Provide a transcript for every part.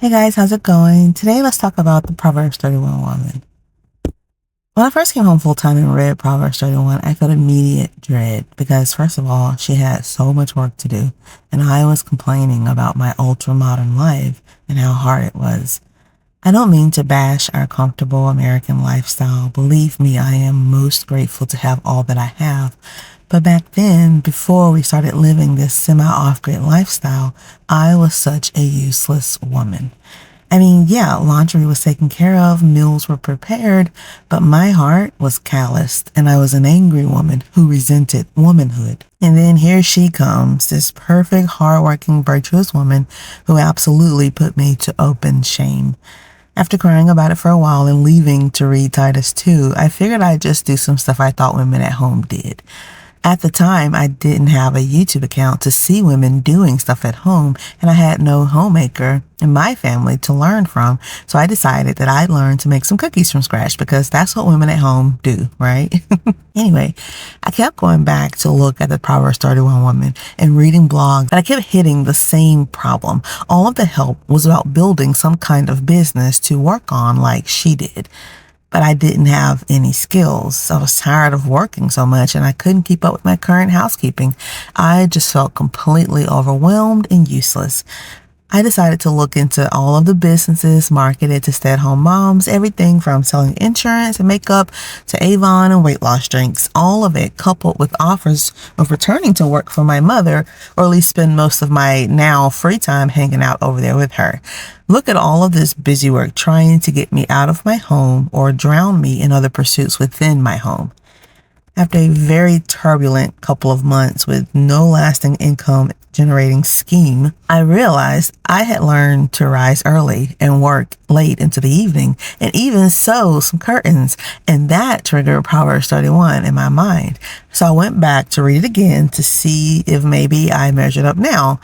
Hey guys, how's it going? Today let's talk about the Proverbs 31 woman. When I first came home full time and read Proverbs 31, I felt immediate dread because, first of all, she had so much work to do, and I was complaining about my ultra modern life and how hard it was. I don't mean to bash our comfortable American lifestyle. Believe me, I am most grateful to have all that I have. But back then, before we started living this semi-off-grid lifestyle, I was such a useless woman. I mean, yeah, laundry was taken care of, meals were prepared, but my heart was calloused, and I was an angry woman who resented womanhood. And then here she comes, this perfect, hardworking, virtuous woman who absolutely put me to open shame. After crying about it for a while and leaving to read Titus 2, I figured I'd just do some stuff I thought women at home did. At the time, I didn't have a YouTube account to see women doing stuff at home, and I had no homemaker in my family to learn from, so I decided that I'd learn to make some cookies from scratch because that's what women at home do, right? Anyway, I kept going back to look at the Proverbs 31 woman and reading blogs, but I kept hitting the same problem. All of the help was about building some kind of business to work on like she did. But I didn't have any skills. I was tired of working so much and I couldn't keep up with my current housekeeping. I just felt completely overwhelmed and useless. I decided to look into all of the businesses marketed to stay-at-home moms, everything from selling insurance and makeup to Avon and weight loss drinks, all of it coupled with offers of returning to work for my mother, or at least spend most of my now free time hanging out over there with her. Look at all of this busy work trying to get me out of my home or drown me in other pursuits within my home. After a very turbulent couple of months with no lasting income generating scheme, I realized I had learned to rise early and work late into the evening and even sew some curtains. And that triggered Proverbs 31 in my mind. So I went back to read it again to see if maybe I measured up now.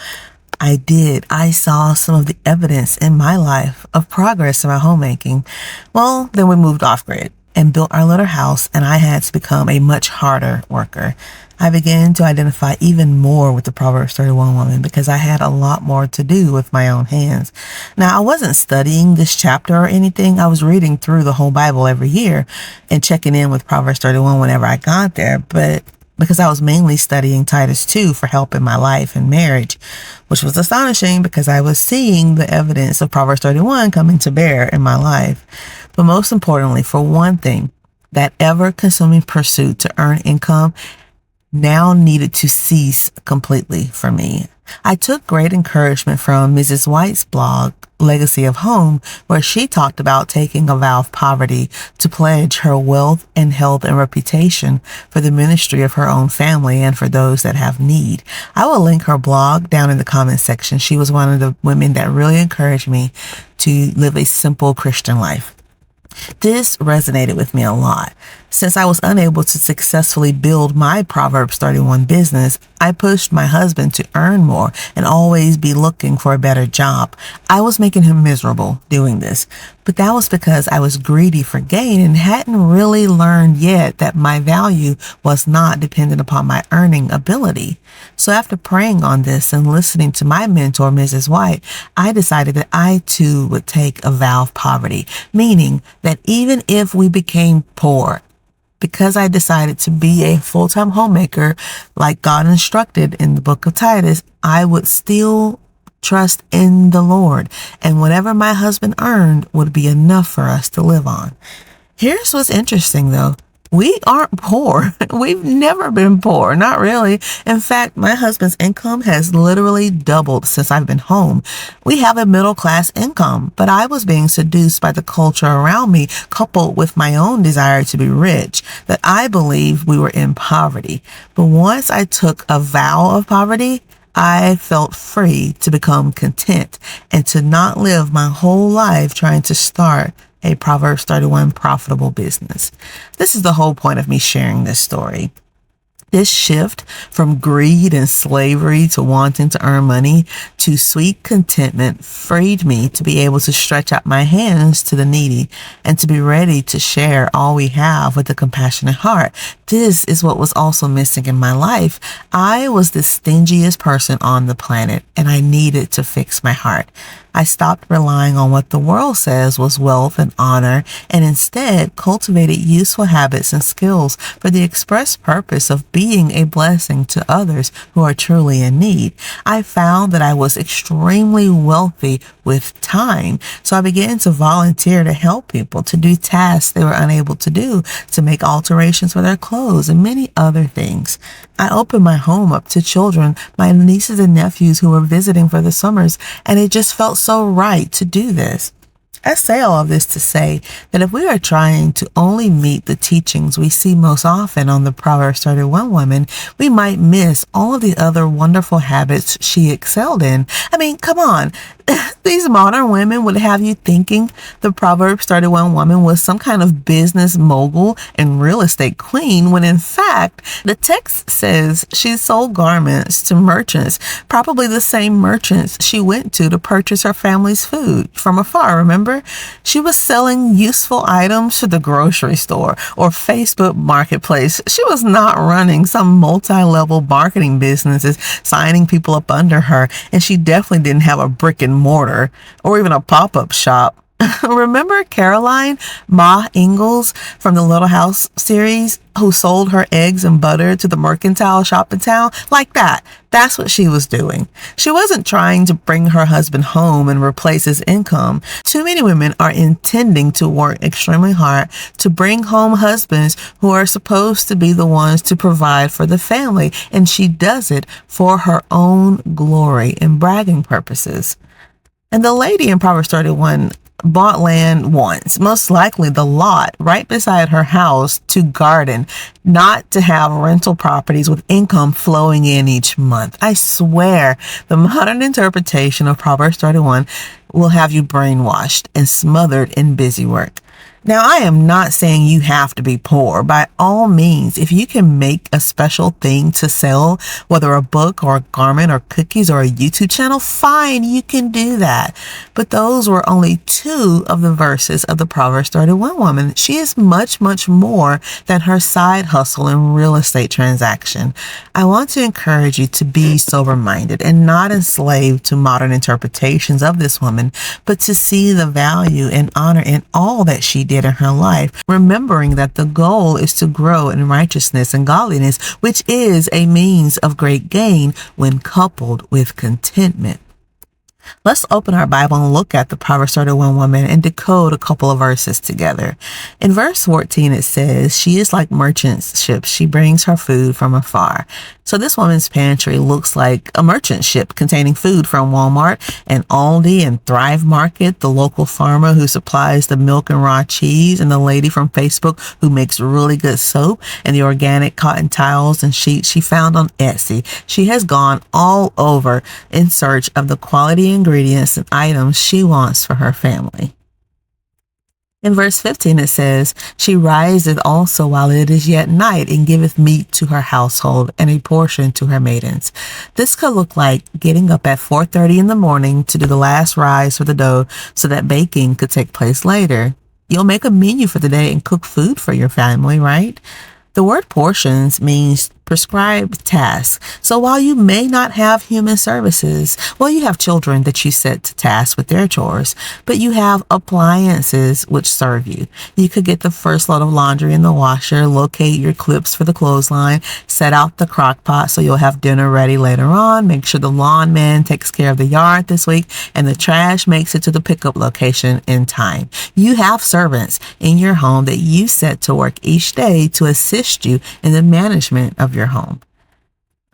I did. I saw some of the evidence in my life of progress in my homemaking. Well, then we moved off grid and built our little house, and I had to become a much harder worker. I began to identify even more with the Proverbs 31 woman because I had a lot more to do with my own hands. Now, I wasn't studying this chapter or anything. I was reading through the whole Bible every year and checking in with Proverbs 31 whenever I got there, but because I was mainly studying Titus 2 for help in my life and marriage, which was astonishing because I was seeing the evidence of Proverbs 31 coming to bear in my life. But most importantly, for one thing, that ever-consuming pursuit to earn income now needed to cease completely for me. I took great encouragement from Mrs. White's blog, Legacy of Home, where she talked about taking a vow of poverty to pledge her wealth and health and reputation for the ministry of her own family and for those that have need. I will link her blog down in the comment section. She was one of the women that really encouraged me to live a simple Christian life. This resonated with me a lot. Since I was unable to successfully build my Proverbs 31 business, I pushed my husband to earn more and always be looking for a better job. I was making him miserable doing this, but that was because I was greedy for gain and hadn't really learned yet that my value was not dependent upon my earning ability. So after praying on this and listening to my mentor, Mrs. White, I decided that I too would take a vow of poverty, meaning that even if we became poor, because I decided to be a full-time homemaker like God instructed in the book of Titus, I would still trust in the Lord, and whatever my husband earned would be enough for us to live on. Here's what's interesting though. We aren't poor. We've never been poor. Not really. In fact, my husband's income has literally doubled since I've been home. We have a middle-class income, but I was being seduced by the culture around me, coupled with my own desire to be rich, that I believed we were in poverty. But once I took a vow of poverty, I felt free to become content and to not live my whole life trying to start a Proverbs 31 profitable business. This is the whole point of me sharing this story. This shift from greed and slavery to wanting to earn money to sweet contentment freed me to be able to stretch out my hands to the needy and to be ready to share all we have with a compassionate heart. This is what was also missing in my life. I was the stingiest person on the planet and I needed to fix my heart. I stopped relying on what the world says was wealth and honor, and instead cultivated useful habits and skills for the express purpose of being a blessing to others who are truly in need. I found that I was extremely wealthy with time, so I began to volunteer to help people, to do tasks they were unable to do, to make alterations for their clothes, and many other things. I opened my home up to children, my nieces and nephews who were visiting for the summers, and it just felt so right to do this. I say all of this to say that if we are trying to only meet the teachings we see most often on the Proverbs 31 woman, we might miss all of the other wonderful habits she excelled in. I mean, come on. These modern women would have you thinking the Proverbs 31 woman was some kind of business mogul and real estate queen, when in fact, the text says she sold garments to merchants, probably the same merchants she went to purchase her family's food from afar, remember? She was selling useful items to the grocery store or Facebook Marketplace. She was not running some multi-level marketing businesses, signing people up under her, and she definitely didn't have a brick and mortar or even a pop-up shop. Remember Caroline Ma Ingalls from the Little House series, who sold her eggs and butter to the mercantile shop in town? Like that. That's what she was doing. She wasn't trying to bring her husband home and replace his income. Too many women are intending to work extremely hard to bring home husbands who are supposed to be the ones to provide for the family, and she does it for her own glory and bragging purposes. And the lady in Proverbs 31 bought land once, most likely the lot right beside her house, to garden, not to have rental properties with income flowing in each month. I swear the modern interpretation of Proverbs 31 will have you brainwashed and smothered in busy work. Now, I am not saying you have to be poor. By all means, if you can make a special thing to sell, whether a book or a garment or cookies or a YouTube channel, fine, you can do that. But those were only two of the verses of the Proverbs 31 woman. She is much, much more than her side hustle and real estate transaction. I want to encourage you to be sober-minded and not enslaved to modern interpretations of this woman, but to see the value and honor in all that she did in her life, remembering that the goal is to grow in righteousness and godliness, which is a means of great gain when coupled with contentment. Let's open our Bible and look at the Proverbs 31 woman and decode a couple of verses together. In verse 14, it says, she is like merchant ships. She brings her food from afar. So this woman's pantry looks like a merchant ship containing food from Walmart and Aldi and Thrive Market, the local farmer who supplies the milk and raw cheese, and the lady from Facebook who makes really good soap, and the organic cotton towels and sheets she found on Etsy. She has gone all over in search of the quality ingredients and items she wants for her family. In verse 15, it says, she riseth also while it is yet night, and giveth meat to her household, and a portion to her maidens. This could look like getting up at 4:30 in the morning to do the last rise for the dough so that baking could take place later. You'll make a menu for the day and cook food for your family, right? The word portions means prescribed tasks. So while you may not have human services, well, you have children that you set to task with their chores, but you have appliances which serve you. You could get the first load of laundry in the washer, locate your clips for the clothesline, set out the crock pot so you'll have dinner ready later on, make sure the lawn man takes care of the yard this week, and the trash makes it to the pickup location in time. You have servants in your home that you set to work each day to assist you in the management of your home.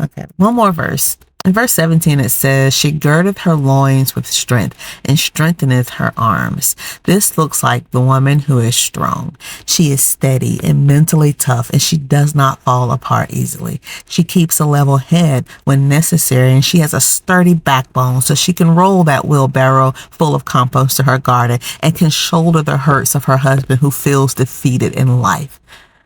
Okay, one more verse. In verse 17, it says, she girdeth her loins with strength and strengtheneth her arms. This looks like the woman who is strong. She is steady and mentally tough, and she does not fall apart easily. She keeps a level head when necessary, and she has a sturdy backbone so she can roll that wheelbarrow full of compost to her garden and can shoulder the hurts of her husband who feels defeated in life.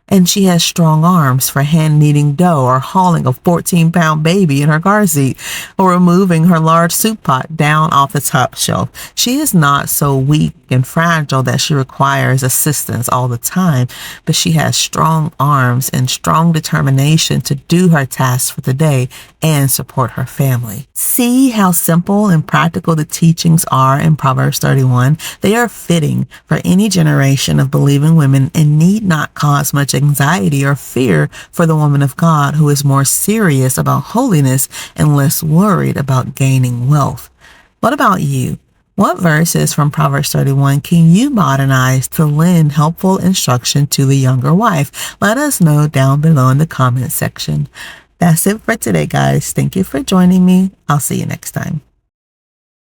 And she has strong arms for hand kneading dough or hauling a 14-pound baby in her car seat or removing her large soup pot down off the top shelf. She is not so weak and fragile that she requires assistance all the time, but she has strong arms and strong determination to do her tasks for the day and support her family. See how simple and practical the teachings are in Proverbs 31? They are fitting for any generation of believing women and need not cause much anxiety or fear for the woman of God who is more serious about holiness and less worried about gaining wealth. What about you? What verses from Proverbs 31 can you modernize to lend helpful instruction to the younger wife? Let us know down below in the comment section. That's it for today, guys. Thank you for joining me. I'll see you next time.